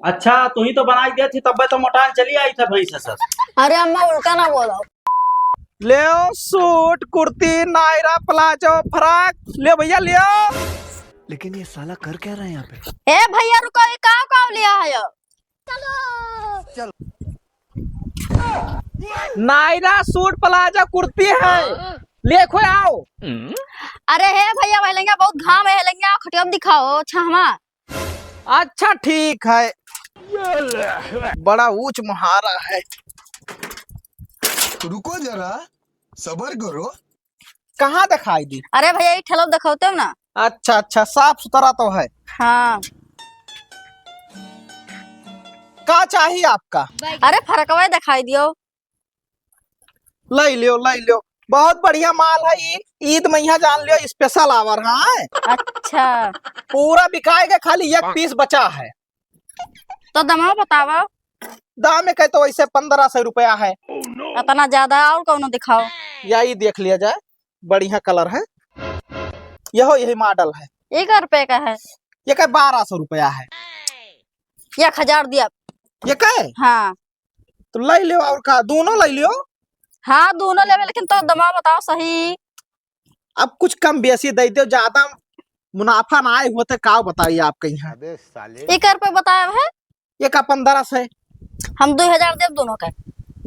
अच्छा तू ही तो बनाई दी थी तब तो मोटान चली आई था भैंस सर। अरे अम्मा उल्टा ना बोलो। ले suit kurti Naira palazzo frock ले भैया ले। लेकिन ये साला कर क्या रहा है यहाँ पे? ए भैया रुको, ये काव लिया है यो? नायरा सूट प्लाजो कुर्ती है, ले खो आओ। अरे हे भैया वह लेंगे, बहुत घाम है लेंगे, खटिया में दिखाओ छहमा। अच्छा ठीक है, बड़ा ऊंच मुहारा है। रुको जरा, सबर करो। कहाँ दिखाई दी? अरे भैया ये ठेलो दिखाते हो ना। अच्छा अच्छा, साफ सुथरा तो है। हाँ। क्या चाहिए आपका? अरे फरकवा दिखाई दियो। ले लियो ले लियो, बहुत बढ़िया माल है। ये ईद में यहाँ जान लियो स्पेशल आवर। हाँ अच्छा पूरा बिकाएगा, खाली एक पीस बचा है। तो दमा बताओ। दाम में कहते वैसे 1500 रुपया है। इतना ज्यादा और कौन दिखाओ। यही देख लिया जाए, बढ़िया कलर है। यही मॉडल है। 1 रुपए का है। ये का 1200 रुपया है। 1000 दिया। ये का हाँ तो ले लियो, और का दोनों ले लियो। हाँ दोनों लेवे, लेकिन तो दमा बताओ सही। अब कुछ कम बेसी दे दो, ज्यादा मुनाफा ना आए होते का बताइए आपके यहाँ। 1 रुपए बताया है। ये का 1500 है। हम 2000 दे दोनों का।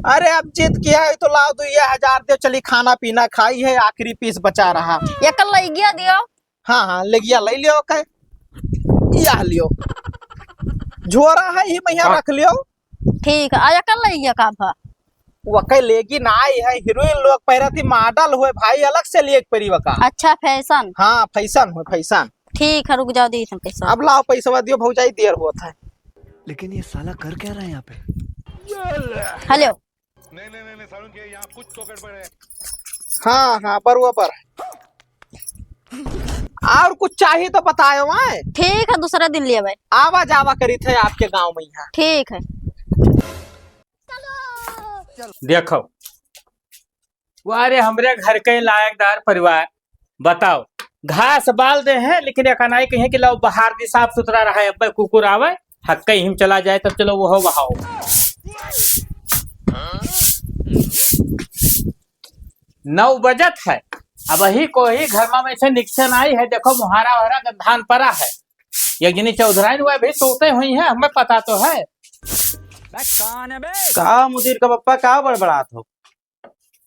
अरे अब जीत किया है तो लाओ 2000 दे, चली खाना पीना खाई है, आखिरी पीस बचा रहा। ये कल लई गया दियो। हाँ हाँ ले गया, ले लियो। का यह लियो, झोरा है ही मैया रख लियो। ठीक है, आया कल लई गया का भा। वकै लेगी ना आई है, हीरोइन लोग पहरा थी, मॉडल हुए भाई अलग से लिए परी वका। अच्छा फैशन। हाँ फैशन हुए फैशन। ठीक है रुक जाओ, दी तुम पैसा। अब लाओ पैसा दियो, भौजाई देर होता है। लेकिन ये साला कर क्या रहा है यहाँ पे? हेलो। नहीं सारुण के यहाँ कुछ तो गड़बड़ है। हाँ हाँ बरोबर। और कुछ चाहिए तो बताओ। वहाँ ठीक है दूसरा दिन लिए भाई। आवा जावा करी थे आपके गांव में यहाँ। ठीक है। देखो वारे हमरे घर के लायकदार परिवार बताओ, घास बाल दे हैं लेकिन एक नहीं कहे कि लो बाहर भी साफ सुथरा रहा। अब कुकुर आवे हक हिम चला जाए तब चलो वो बहाओ। 9 बजत है, अब वही कोई घर में से निक्सन आई है। देखो मुहारा वहारा धान पड़ा है। एक जनी चौधराइन हुआ भी सोते हुई है, हमें पता तो है। का मुदीर का पप्पा का बड़बड़ात हो?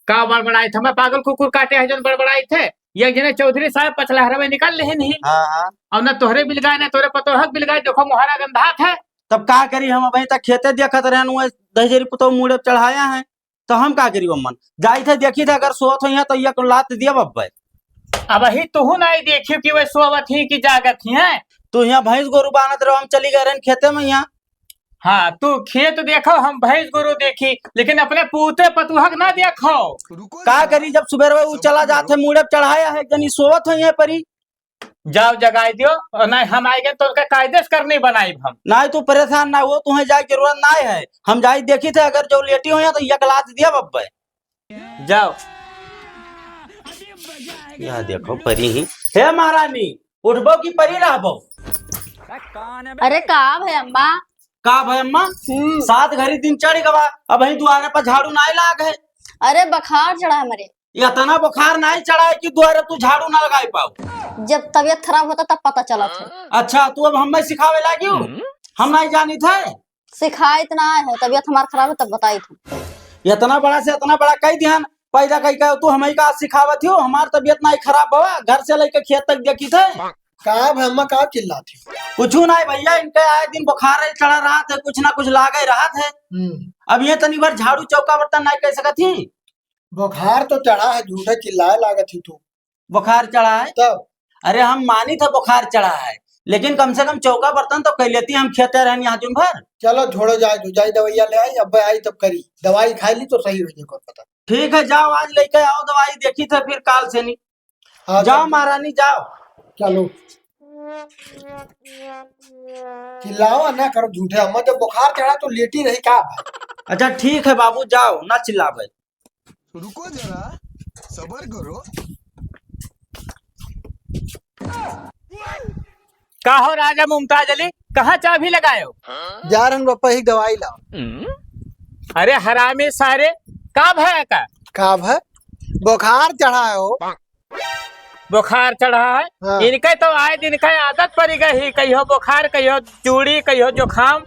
का बड़बड़ाई थे? मैं पागल कुकुर काटे हैं जो बड़बड़ाई थे। एक जने चौधरी साहब पचलहरा में निकल रहे नहीं। हाँ और न तोहरे बिल गाय न तोरे पतोहक बिल गाय। देखो मुहारा गंधात है। तब का करी, हम अभी तक खेते देखत रहे, दहजरी पुतो मुड़े चढ़ाया है तो हम का करी? मन जाई थे देखी थे, अगर सोत हो तो ये लात दिया बब्बे। अब ही तुहू नहीं देखियो कि वे सोवत ही कि जागत ही है। तू यहाँ भैंस गोरु बानत रहो, हम चली गए रहे खेते में यहाँ। हाँ तू खेत देखो, हम भैंस गोरु देखी, लेकिन अपने पूते पतुहक ना देखो। रुको का जरा, करी, जब सुबह वो चला जाते मुड़े चढ़ाया है, जनी सोवत हो यहाँ परी। जाओ जगाई दियो, और नहीं हम आएंगे तो उनका कायदे से करनी बनाई हम। ना तू परेशान ना हो, तुम्हें जाए जरूरत ना है। हम जाई देखी थे, अगर जो लेटी हो तो ये लात दिया बब्बे। जाओ। यह देखो परी ही हे महारानी, उठबो की परी रहबो? अरे का है अम्मा? का भाई अम्मा 7 घड़ी दिन चढ़ गवा, अब वही द्वारे पर झाड़ू नहीं लाग है। अरे बुखार चढ़ा है मेरे। इतना बुखार नहीं चढ़ा है कि द्वारे तू झाड़ू ना लगाई पाओ। जब तबीयत खराब होता तब पता चला था। अच्छा तू अब हमें सिखावे लगी हो? हम नहीं जानी थे। सिखाए इतना है, तबीयत हमारा खराब है तब बताई थी। इतना बड़ा से इतना बड़ा कई ध्यान पैदा कई का तू हमें का सिखावत हो? हमार तबीयत नहीं खराब हुआ, घर से लेकर खेत तक देखी थे। का हम का चिल्लाती? कुछ नहीं भैया, इनके आए दिन बुखार चढ़ा रहा था, कुछ ना कुछ लागे रहा थे। अब ये तनी बार झाड़ू चौका बर्तन नहीं कह सकती थी। बुखार तो चढ़ा है, झूठे चिल्लाए लागत ही तू। बुखार चढ़ा है तब अरे हम मानी था बुखार चढ़ा है, लेकिन कम से कम चौका बर्तन तो कह लेती, हम खेते रहने यहाँ दिन भर। चलो छोड़ो, जाए जाई दवाइया ले आई, अब आई तब करी दवाई खाई ली तो सही हो जाएगा पता। ठीक है जाओ, आज लेके आओ दवाई, देखी थे फिर काल से नहीं। हाँ, जाओ महारानी जाओ। चलो चिल्लाओ ना करो झूठे। हम जब बुखार चढ़ा तो लेटी रही का? अच्छा ठीक है बाबू, जाओ ना चिल्लावे। रुको जरा, सबर करो। का हो राजा मुमताज अली, कहाँ चाबी लगाए हो? जा रहे पापा ही दवाई लाओ। अरे हरामी सारे, का भय का है बुखार चढ़ा है हो। बुखार चढ़ा है? हाँ। इनके तो आए दिन का आदत पड़ गई, कहियो बुखार, कहियो चूड़ी, कहियो जुखाम।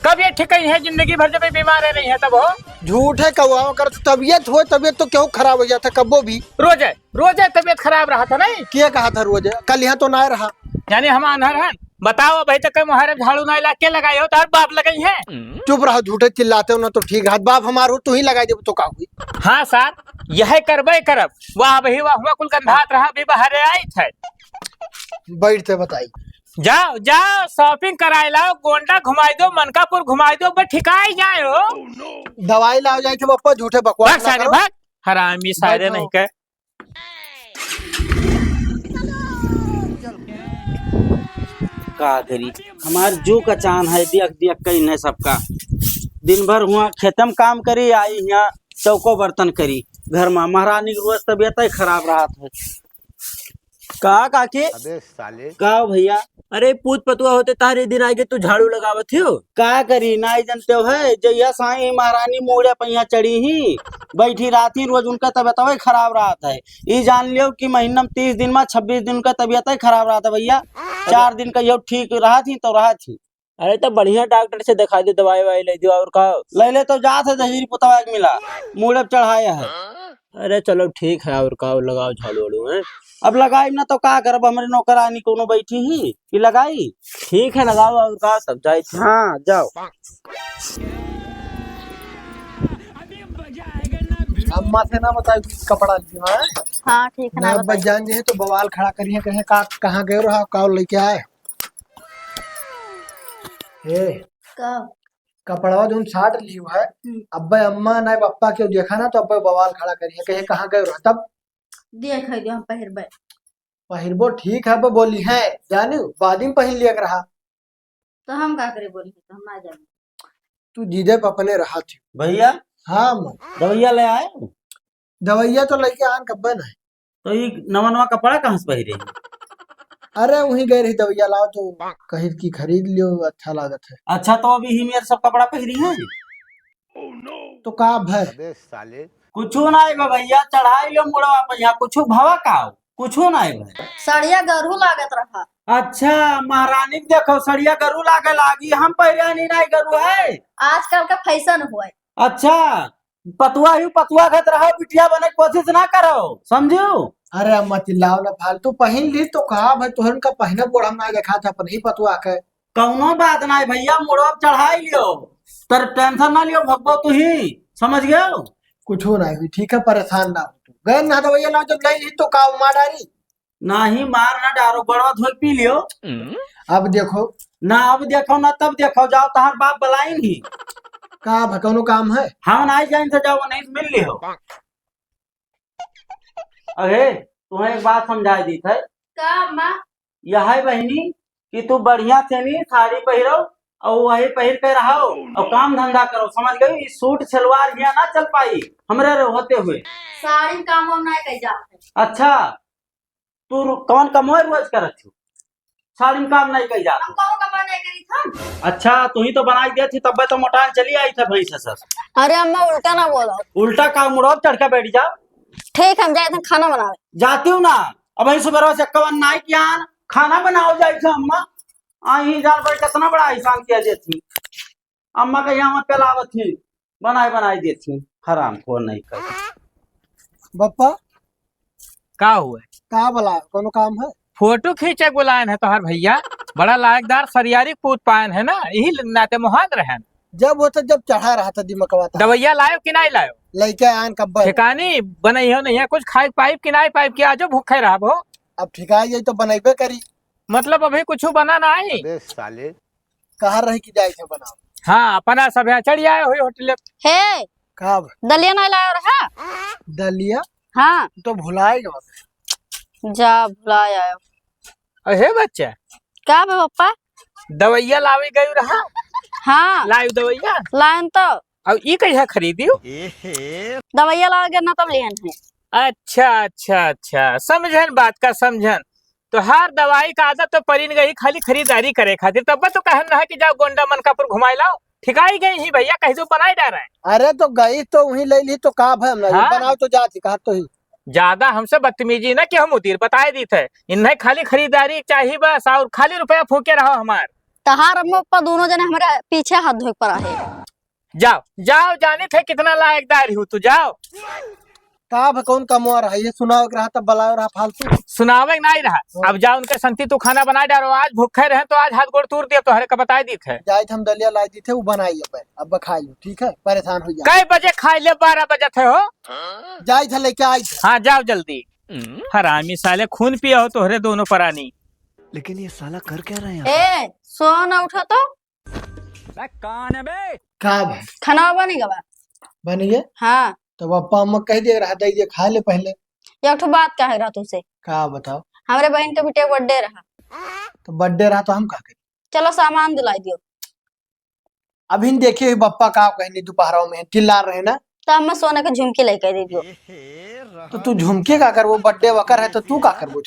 कब ये ठीक है? जिंदगी भर जब बीमार रही है तब हो। झूठ है कौआ, अगर तबियत हो, तबियत तो क्यों खराब हो जाता कब्बो भी। रोजे तबियत खराब रहा था नहीं? क्या कहा था रोज, कल यहाँ तो ना रहा। यानी हम अनहर हैं। बताओ भाई, तक मुहर्रम झाड़ू ना ला के लगाए हो, तार बाप लगाई है। चुप रहो, झूठे चिल्लाते हो ना तो ठीक है। बाप हमार हो तू ही लगाई दे तो का हुई। हाँ सर, यह करबे करब। वाह भाई वाह, हुआ कुल गंधात रहा भी बाहर आई थे। बैठते बताई। जाओ जाओ शॉपिंग कराए लाओ, गोंडा घुमाई दो, मनकापुर घुमाई दो, बस ठिकाई जाए हो। दवाई लाओ जाए थे पप्पा, झूठे भाग बकवास ना सारे करो। भाग, हरामी सारे नहीं के। का करी, हमार जू का चान है, देख देख कहीं है सबका। दिन भर हुआ खेतम काम करी, आई यहाँ चौको बर्तन करी। घर में महारानी की रोज तबियत ही खराब रहा था। का काके? अबे साले, का भैया? अरे पूत पतुआ होते तारे दिन आगे तू झाड़ू लगावत हो। का करी, ना जानते हो है जैया साई महारानी मोड़े पहिया चढ़ी ही बैठी राती, रोज उनका तबियत ही खराब रहा था। ये जान लियो कि महीना में 30 दिन में 26 दिन का तबियत ही खराब रहा था भैया। 4 दिन का यो ठीक रहा थी तो रहा थी। अरे तो बढ़िया डॉक्टर से दिखा दे, दवाई वाई ले दो और का। ले ले तो जात है, दहरी पुतवा एक मिला मुड़े चढ़ाया है। अरे चलो ठीक है, और का लगाओ झाड़ू वाड़ू है। अब लगाई ना तो का करब, हमारे नौकरानी कोनो बैठी ही कि लगाई। ठीक है लगाओ, और का सब जाए। हाँ जाओ। अम्मा से ना बताई कपड़ा लियो है। हाँ ठीक है ना, मैं बच जान जे तो बवाल खड़ा करिए, कहे का कहाँ गए रहा, का लेके आए। ए कब? कपड़वा जो साट लियो है, अब्बे अम्मा ना पप्पा के देखा ना तो अब्बे बवाल खड़ा करिए, कहे कहाँ गए रहा। तब देख दियो हम पहिरबे। पहिरबो ठीक है, अब्बे बोली है जानी बाद में पहन लिया रहा। तो हम का करे बोली, तो हम ना जाने। तू जीजे अपने रहा थी। भैया हाँ अम्मा, दवैया ले आए? दवाइया तो लेके आन कब्बे ना। तो ये नवा नवा कपड़ा कहाँ से पहिरे? अरे वहीं गए रही दवाइया लाओ तो कहीं की खरीद लियो, अच्छा लागत है। अच्छा तो अभी ही मेरे सब कपड़ा पहिरी है। तो का है अबे साले, कुछो ना है भैया, चढ़ाई लो मुड़वा पहिया, कुछो भवा का कुछो ना है। साड़िया गरू लागत रहा। अच्छा महारानी के देखो सड़िया गरू लागे लागी, हम पहिरा नहीं गरू है। आजकल का फैशन हुआ है। अच्छा पतुआ ही पतुआ खत रहो, बिटिया बने की कोशिश ना करो, समझो। अरे अम्मा चिल्लाओ ना, फालतू पहन ली तो कहा भाई तुहन का पहना बोड़ हम ना देखा था, अपन ही पतुआ के। कौनो बात ना है भैया, मुड़वा चढ़ाई लियो, तर टेंशन ना लियो, भगबो तू ही, समझ गयो। कुछ हो ना हुई, ठीक है, परेशान ना हो तू। गए ना दवाइया लाओ, जब नहीं ली तो का मार डारी। ना ही मार ना डारो, बड़वा धोई पी लियो। अब देखो ना अब देखो ना तब देखो, जाओ तहार बाप बलाई नहीं। का भकनो काम है। हम नहीं जाइन से जाओ, नहीं मिल लियो। अरे तुम्हें एक बात समझाई दी थे। का माँ? यह है बहनी कि तू बढ़िया से नहीं साड़ी पहिरो और वही पहिर के रहो और काम धंधा करो, समझ गई। सूट सलवार यहाँ ना चल पाई हमरे होते हुए। साड़ी काम हम ना कह जाते। अच्छा तू कौन कमोए रोज करत हो, साड़ी में काम नहीं कही जा। हम कौन कमा नहीं करी था। अच्छा तू ही तो बनाई दी थी, तब तो मोटान चली आई था भैंस सर। अरे अम्मा उल्टा ना बोलो। उल्टा का मुड़ो चढ़ के बैठ जाओ। ठीक हम जाए थे खाना बनावे। जाती हूँ ना, अब वही सुबह से कवन नाई किया खाना बनाओ जाए थे अम्मा। आई जान पर कितना बड़ा एहसान किया देती अम्मा के यहाँ पेलावत थी, बनाई देती। हराम को नहीं कर बप्पा का हुआ? का बोला, कोनो काम है। फोटो खींचे बुलायन है तोहर भैया, बड़ा लायकदार सरियारी पूत पायन है ना, यही नाते मुहाद रहन। जब होता जब चढ़ा रहा था दिमकवा था। दवैया लायो कि नहीं लायो? लेके आन कब्बे। ठिकानी बनई हो नहीं है, कुछ खाई पाइप कि नहीं पाइप की आजो भूखे रहा भो। अब ठिका जाई तो बनैबे करी। मतलब अभी कुछ बना नहीं। अबे साले, कहाँ रह की जाए थे बनाओ। हाँ अपना सब यहाँ चढ़ी आए हुई होटल। हे का दलिया नहीं लाया रहा। दलिया हाँ तो भुलाएगा। जा भुलाया। अहे बच्चा का बे पप्पा? दवैया लावे गई रहा। हाँ लाइव दवैया लायन तो। अब ई कहिया खरीदी हो? दवाइया लागे ना तब लियन है। अच्छा अच्छा अच्छा, समझन बात का समझन। तो हर दवाई का आदत तो परिन गई खाली खरीदारी करे खातिर, तब तो कहन रहा कि जाओ गोंडा मनकापुर घुमाई लाओ। ठिकाई गई ही भैया, कहीं तो बनाई डाल रहे हैं। अरे तो गई तो वहीं ले ली तो का भय हाँ? बनाओ तो जाती कहा तो ही ज्यादा हमसे बदतमीजी ना कि हम उधर बताए दी थे, इन्हें खाली खरीदारी चाहिए बस, और खाली रुपया फूके रहो हमार। तहार अम्मा पप्पा दोनों जने हमारे पीछे हाथ धोए पर आहे। जाओ जाओ, जाने थे कितना लायकदार हूँ, तू जाओ। का भ कौन कमवा रहा है ये सुनाओ रहा तब बलाओ रहा फालतू। सुनावे नहीं रहा, अब जाओ उनके संति तू खाना बना डालो। आज भूखे रहे तो आज हाथ गोड़ तोड़ दिया, तो हरे का बताए दी थे। जाए हम दलिया लाई दी थे वो बनाई अब खाई लो ठीक है, परेशान हो जाए। कई बजे खाई ले? 12 बजे थे हो। जाए थे लेके आई थे। हाँ जाओ जल्दी। हरामी साले, खून पिया हो तोहरे दोनों परानी। लेकिन ये साला कर क्या रहे हैं यहाँ पे? ए सो ना उठा तो का भाई खाना बनेगा बा। बनिए हाँ तो पापा अम्मा कह दिए रहा दीजिए खा ले पहले। एक ठो बात कहे रहा तुमसे। का बताओ। हमारे बहन के बेटे बर्थडे रहा, तो बर्थडे रहा तो हम का करें। चलो सामान दिलाई दियो। अभी देखिए हुई बप्पा का कहनी दोपहरों में चिल्ला रहे ना, तो हमें सोने के झुमकी लेके दे दियो। तो तू झुमके का कर, वो बर्थडे वकर है तो तू का कर बोल।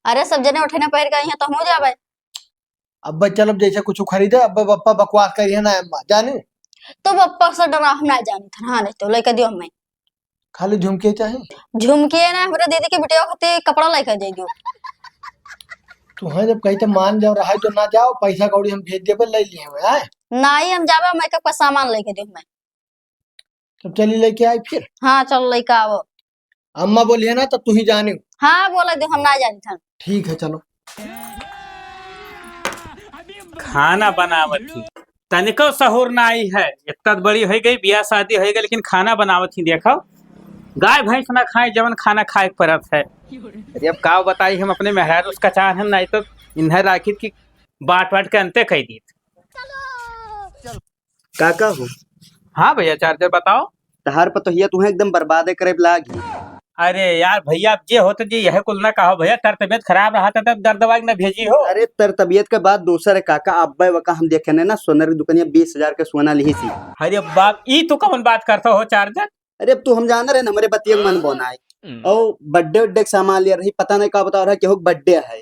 अरे सब जने उठे ना पैर गए हैं तो हो जावे। अब चलो जैसे कुछ खरीदे, अब बप्पा बकवास करिए ना अम्मा जाने। तो पप्पा से डरा हम ना जानी था। हाँ नहीं तो लेके दियो हमें खाली झुमके चाहिए। झुमकी है ना, हमारे दीदी के बेटे खाते कपड़ा लेके दे दियो। तू है जब कहीं तो मान जाओ रहा है तो ना जाओ, पैसा कौड़ी हम भेज देवे ले लिए हुए हैं। नहीं हम जावे, मेकअप का सामान लेके दियो हमें। तो चली लेके आई फिर। हाँ चलो लेके आओ। अम्मा बोली है ना तो तू ही जाने। हाँ बोले दियो, हम ना जानी था। ठीक है चलो। खाना बनावत थी, तनिको सहूर ना आई है। इतना बड़ी हो गई, ब्याह शादी हो गई, लेकिन खाना बनावत थी। देखो गाय भैंस ना खाए जवन खाना खाए परत है। अरे अब का बताई हम अपने मेहरार उसका चाह हम, नहीं तो इन्हें राखी की बाट के अंते कह दी। काका हो हाँ भैया चार्जर बताओ। तहार पर तो हिया तुम्हें एकदम बर्बादे करे लागी। अरे यार भैया, अब जे होते जी यह कुल ना कहो भैया, तर तबियत खराब रहा था तब दर्द दवाई न भेजी हो। अरे तर तबियत के बाद दूसरे काका अब्बा वका हम देखे ना सोना की दुकानिया 20,000 के सोना ली थी। अरे बाप, ई तू कौन बात करता हो चार्जर? अरे अब तू हम जान रहे ना हमारे बतिया मन बनाए और बर्थडे के सामान लिया रही, पता नहीं का बता रहा कि बर्थडे है।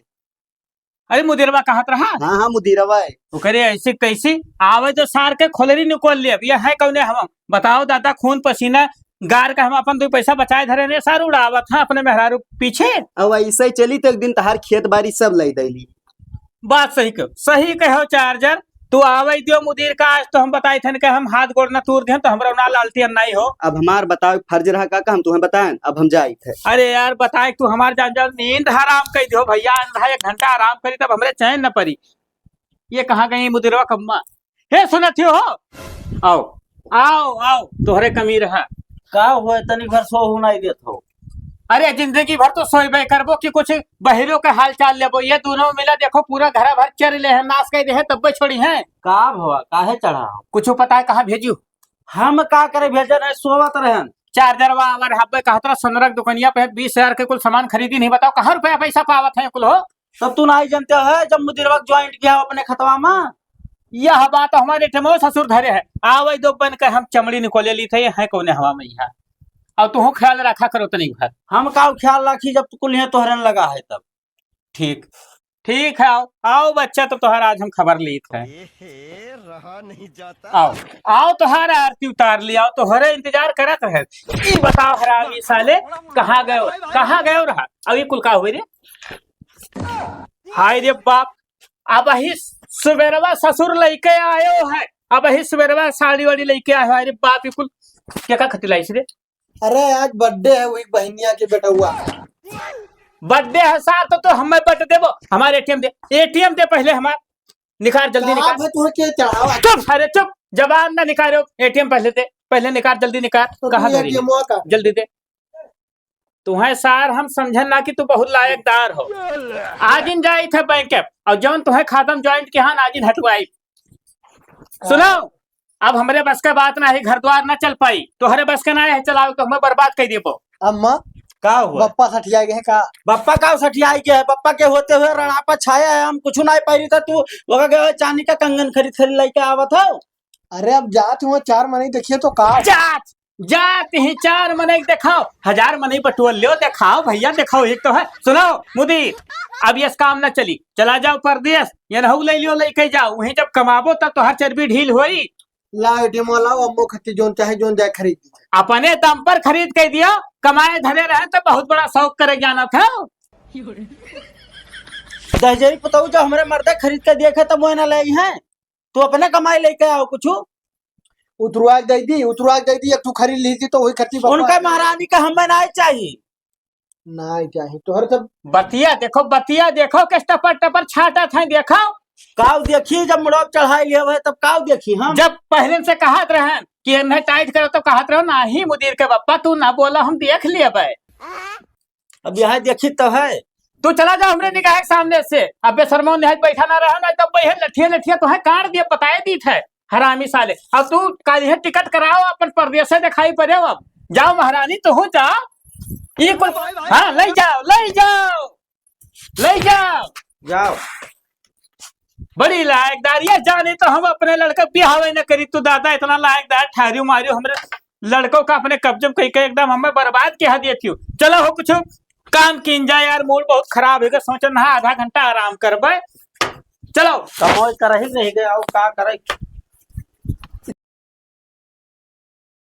अरे मुदिरवा कहा रहा। हाँ हाँ मुदीरवा है। वो करे ऐसी कैसी आवे तो सार के खोलरी निकोल लिया। यह है कौन हम बताओ दादा, खून पसीना गार का हम अपन 2 पैसा बचाए धरे ने सार उड़ावत था अपने मेहरारू पीछे। अब ऐसे ही चली तो एक दिन तहार खेत बाड़ी सब लै दैली। बात सही कहो चार्जर। तू आवे दियो मुदीर का, आज तो हम बताए थे कि हम हाथ गोड़ न तूर दे तो हमरा ना लालती नहीं हो। अब हमार बताओ फर्ज रहा काका, हम तुम्हें बताएं अब हम जाए थे। अरे यार बताए तू हमार जान नींद हराम कर दियो भैया, 1 घंटा आराम करी तब हमरे चैन न परी। ये कहाँ गई मुदीरवा कम्मा? हे सुनत हो? आओ आओ आओ, तोहरे कमी रहा का हुआ तनी घर सो नहीं देत हो। अरे जिंदगी भर तो सोईबे करबो कि कुछ बहिरों के हाल चाल लेबो। ये दोनों मिला देखो पूरा घर भर चर ले है, नाश कर दे है तब छोड़ी है। का हुआ काहे चढ़ा? कुछ पता है कहाँ भेजू? हम का करे भेजे नहीं, सोवत रहन। चार्जर वावर हब्बे कहतरा सनरक दुकानिया पे 20,000 के कुल सामान खरीदी नहीं, बताओ कहाँ रुपया पैसा पावत है कुल हो। तब तू नहीं जानते है जब मुदीरवा ज्वाइंट किया अपने खतवा में। यह बात हमारे टेमो ससुर धरे है। आवे दो बन के हम चमड़ी निकोले ली थे, है कौन हवा में यहाँ। और तू ख्याल रखा करो तनी घर। हम का ख्याल रखी जब कुल यहाँ तोहरन लगा है तब। ठीक है, आओ बच्चा, तो तोहर आज हम खबर ली थे। रहा नहीं जाता। आओ तोहर आरती उतार लिया, तोहरे इंतजार करत रहे। ई बताओ हरामी साले कहाँ गए रहा? अभी कुल का हुए रे? हाय रे बाप, अब ही सुबेरवा ससुर लेके आयो है, अब ही सुबेरवा साड़ी वाड़ी लेके आयो है। रे बाप, ये कुल क्या खतिलाई रे? अरे आज बर्थडे है वही बहनिया के बेटा हुआ। बर्थडे है सार तो हमें बट देबो। हमारे एटीएम दे पहले हमार निकाल, जल्दी निकाल। चुप, अरे चुप, जवान ना निकालो। एटीएम पहले निकाल, जल्दी निकाल। तो कहाँ धरी? जल्दी दे। तुम्हें सार हम समझन ना कि तू बहुत लायकदार हो। आज इन जाई थे बैंक और जौन तुम्हें खातम ज्वाइंट के हाँ आज इन हटवाई। सुनो, अब हमारे बस का बात ना है, घर द्वार ना चल पाई। तोहरे बस का ना है चलाओ तो हमें बर्बाद कर देबो। अम्मा का हुआ? बप्पा सठिया गए का? बप्पा का सठिया के है? बप्पा के होते हुए रणापा छाया है, हम कुछ नहीं पाई था। तू वह गए चांदी का कंगन खरीद लेके आवत हो। अरे अब जात हुआ 4 महीने देखिए तो का जात जाते ही 4 मने दिखाओ, 1000 मने बटुअल लो, दिखाओ भैया दिखाओ, एक तो है। सुनो मुदीर, अब ये काम न चली, चला जाओ परदेश, ये नहु ले लियो, लेके जाओ, वहीं जब कमाबो तब तो हर चर्बी ढील होई। ला एटीएम लाओ, अम्मो खत्ती जोन चाहे जोन जाए खरीद दीजिए। अपने दम पर खरीद के दियो, कमाए धरे रहे तो बहुत बड़ा शौक करे जाना था। दहजरी पुतऊ जो हमारे मर्दे खरीद के दिए थे तब वो ना ले हैं, तू अपने कमाई लेके आओ कुछ। उतरवा दे दी एक तू खरीद लीजिए तो वही खर्ची उनका महारानी का हमें नहीं चाहिए। नहीं चाहिए तो हर सब बतिया देखो किस टपर टपर छाटा था, देखो काव देखी जब मुड़ब चढ़ाई लिया है तब काव देखी हम। जब पहले से कहत रहे कि इन्हें टाइट करो तो कहत रहो ना ही मुदीर के पप्पा, तू ना बोला हम देख लिए भाई। अब यह देखी तो है, तू चला जा हमरे निगाह के सामने से, अब बेशर्मो निहाय बैठा ना रहा ना, तब बहे लठिया तो है काट दिए, बताए दी थे हरामी साले। अब तू काहे टिकट कराओ, अपन परदेश से दिखाई पड़े, अब जाओ महारानी तो हो जाओ, ये कुल हाँ ले जाओ जाओ। बड़ी लायकदार, ये जाने तो हम अपने लड़का बिहाव न करी, तू दादा इतना लायकदार ठहरियो मारियो हमरे लड़कों का अपने कब्जे में कहीं एकदम हमें बर्बाद किया दिए थी। चलो हो कुछ काम किन जाए यार, मूड बहुत खराब है, सोचो ना आधा घंटा आराम करबे। चलो कमोज कर ही रह गए, और का करे।